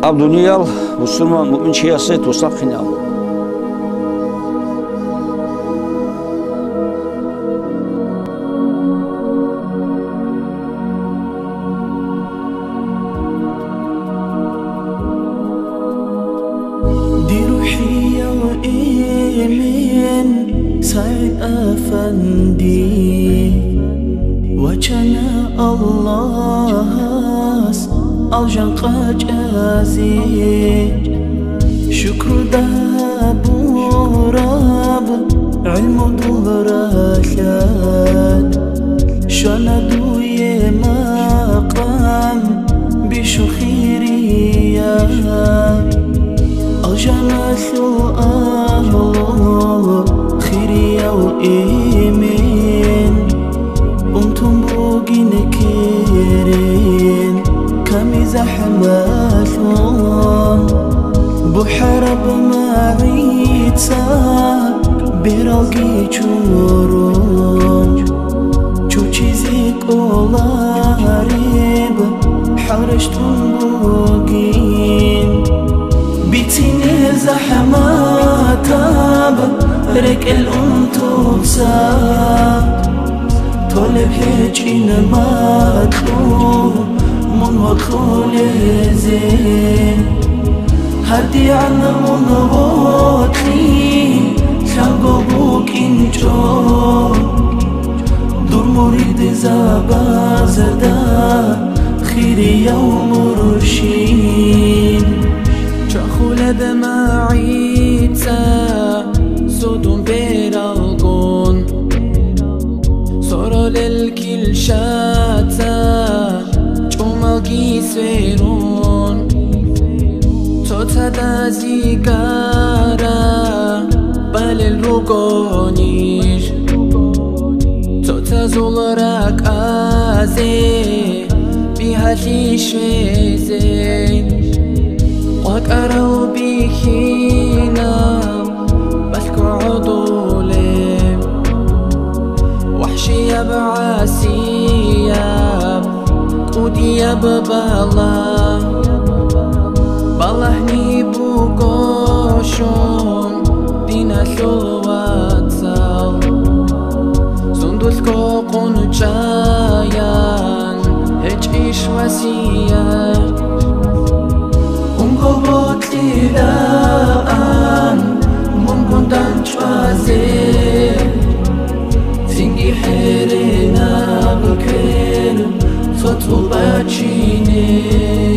Abduniyal Müslüman mümin siyaset usap final. دي روحي وإيمن سعيد أفندي وجنا الله الجن قد جازي شكر داب رب علم دراشات شندو مقام بشخيريات الجنة الله خيريا وإيمن أنتم بوجين كيرين كمي زحماتهم بحرب معيتا براقي جورون جو چيزيك أولاريب حرشتم بوجين بيتيني زحماتاب رك الأنتوسات طلب هجين مطلوب من وكل زين هدي عنا من غوتي شاقوبوك انجو دور مريد زابا زدا خيري يوم رشين شاخول دماعيتا صوتهم بيرالقون صورو للكل شاتا سيرون توتا دازيكارا بل الرقونيش توتا زولراك آزي بها ليشويزي وكارو بيخينا بلكو عضولي وحشي بعاسيا ودي ببالا بالهني بوكوشون دينا شواتسال سندوس كوكون جايان هج إيش وسيا